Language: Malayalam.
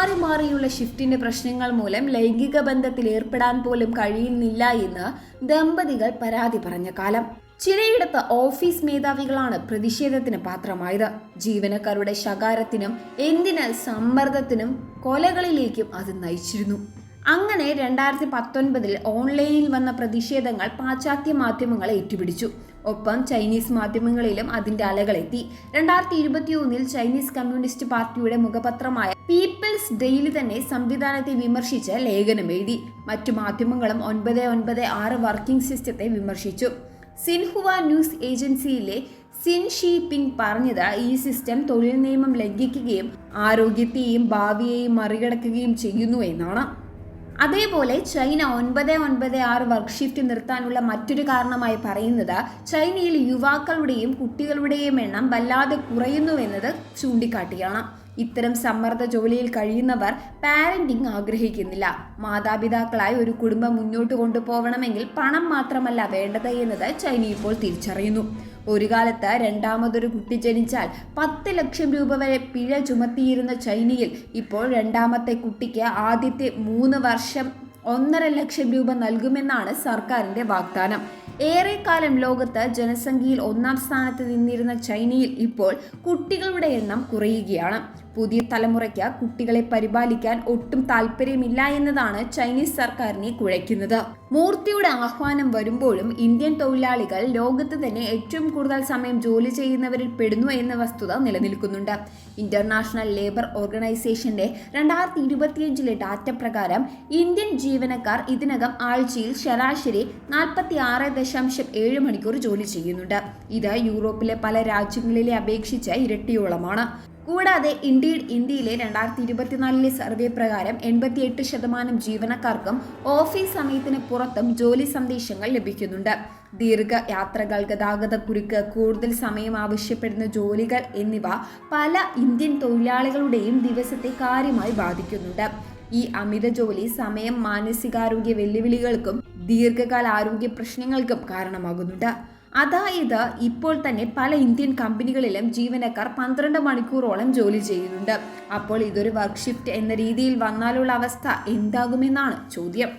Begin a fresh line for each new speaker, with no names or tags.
മാറി മാറിയുള്ള ഷിഫ്റ്റിന്റെ പ്രശ്നങ്ങൾ മൂലം ലൈംഗിക ബന്ധത്തിൽ ഏർപ്പെടാൻ പോലും കഴിയുന്നില്ല എന്ന് ദമ്പതികൾ പരാതി പറഞ്ഞ കാലം. ചിലയിടത്ത് ഓഫീസ് മേധാവികളാണ് പ്രതിഷേധത്തിന് പാത്രമായത്. ജീവനക്കാരുടെ ശകാരത്തിനും എന്തിന് സമ്മർദ്ദത്തിനും കൊലകളിലേക്കും അത് നയിച്ചിരുന്നു. അങ്ങനെ 2019 ഓൺലൈനിൽ വന്ന പ്രതിഷേധങ്ങൾ പാശ്ചാത്യ മാധ്യമങ്ങൾ ഏറ്റുപിടിച്ചു. ഒപ്പം ചൈനീസ് മാധ്യമങ്ങളിലും അതിന്റെ അലകളെത്തി. 2021 ചൈനീസ് കമ്മ്യൂണിസ്റ്റ് പാർട്ടിയുടെ മുഖപത്രമായ പീപ്പിൾസ് ഡെയിലി തന്നെ സംവിധാനത്തെ വിമർശിച്ച് ലേഖനം എഴുതി. മറ്റു മാധ്യമങ്ങളും 996 വർക്കിംഗ് സിസ്റ്റത്തെ വിമർശിച്ചു. സിൻഹുവ ന്യൂസ് ഏജൻസിയിലെ സിൻ ഷി പിങ് പറഞ്ഞത് ഈ സിസ്റ്റം തൊഴിൽ നിയമം ലംഘിക്കുകയും ആരോഗ്യത്തെയും ഭാവിയെയും മറികടക്കുകയും ചെയ്യുന്നു എന്നാണ്. അതേപോലെ ചൈന 996 വർക്ക് ഷിഫ്റ്റ് നിർത്താനുള്ള മറ്റൊരു കാരണമായി പറയുന്നത് ചൈനയിൽ യുവാക്കളുടെയും കുട്ടികളുടെയും എണ്ണം വല്ലാതെ കുറയുന്നുവെന്നത് ചൂണ്ടിക്കാട്ടിയാണ്. ഇത്തരം സമ്മർദ്ദ ജോലിയിൽ കഴിയുന്നവർ പാരന്റിംഗ് ആഗ്രഹിക്കുന്നില്ല. മാതാപിതാക്കളായി ഒരു കുടുംബം മുന്നോട്ട് കൊണ്ടുപോകണമെങ്കിൽ പണം മാത്രമല്ല വേണ്ടത് എന്നത് ചൈന ഇപ്പോൾ തിരിച്ചറിയുന്നു. ഒരു കാലത്ത് രണ്ടാമതൊരു കുട്ടി ജനിച്ചാൽ 10 ലക്ഷം രൂപ വരെ പിഴ ചുമത്തിയിരുന്ന ചൈനയിൽ ഇപ്പോൾ രണ്ടാമത്തെ കുട്ടിക്ക് ആദ്യത്തെ 3 വർഷം 1.5 ലക്ഷം രൂപ നൽകുമെന്നാണ് സർക്കാരിന്റെ വാഗ്ദാനം. ഏറെക്കാലം ലോകത്ത് ജനസംഖ്യയിൽ 1-ാം സ്ഥാനത്ത് നിന്നിരുന്ന ചൈനയിൽ ഇപ്പോൾ കുട്ടികളുടെ എണ്ണം കുറയുകയാണ്. പുതിയ തലമുറയ്ക്ക് കുട്ടികളെ പരിപാലിക്കാൻ ഒട്ടും താല്പര്യമില്ല എന്നതാണ് ചൈനീസ് സർക്കാരിനെ കുഴയ്ക്കുന്നത്. മൂർത്തിയുടെ ആഹ്വാനം വരുമ്പോഴും ഇന്ത്യൻ തൊഴിലാളികൾ ലോകത്ത് തന്നെ ഏറ്റവും കൂടുതൽ സമയം ജോലി ചെയ്യുന്നവരിൽ പെടുന്നു എന്ന വസ്തുത നിലനിൽക്കുന്നുണ്ട്. ഇന്റർനാഷണൽ ലേബർ ഓർഗനൈസേഷന്റെ 2025 ഡാറ്റ പ്രകാരം ഇന്ത്യൻ ജീവനക്കാർ ഇതിനകം ആഴ്ചയിൽ ശരാശരി 46.7 മണിക്കൂർ ജോലി ചെയ്യുന്നുണ്ട്. ഇത് യൂറോപ്പിലെ പല രാജ്യങ്ങളിലെ അപേക്ഷിച്ച് ഇരട്ടിയോളമാണ്. കൂടാതെ ഇന്ത്യയിലെ 2024 സർവേ പ്രകാരം 88% ജീവനക്കാർക്കും ഓഫീസ് സമയത്തിന് പുറത്തും ജോലി സന്ദേശങ്ങൾ ലഭിക്കുന്നുണ്ട്. ദീർഘയാത്രകൾ, ഗതാഗതക്കുരുക്ക്, കൂടുതൽ സമയം ആവശ്യപ്പെടുന്ന ജോലികൾ എന്നിവ പല ഇന്ത്യൻ തൊഴിലാളികളുടെയും ദിവസത്തെ കാര്യമായി ബാധിക്കുന്നുണ്ട്. ഈ അമിത ജോലി സമയം മാനസികാരോഗ്യ വെല്ലുവിളികൾക്കും ദീർഘകാല ആരോഗ്യ പ്രശ്നങ്ങൾക്കും കാരണമാകുന്നുണ്ട്. അതായത് ഇപ്പോൾ തന്നെ പല ഇന്ത്യൻ കമ്പനികളിലും ജീവനക്കാർ 12 മണിക്കൂറോളം ജോലി ചെയ്യുന്നുണ്ട്. അപ്പോൾ ഇതൊരു വർക്ക് ഷിഫ്റ്റ് എന്ന രീതിയിൽ വന്നാലുള്ള അവസ്ഥ എന്താകുമെന്നാണ് ചോദ്യം.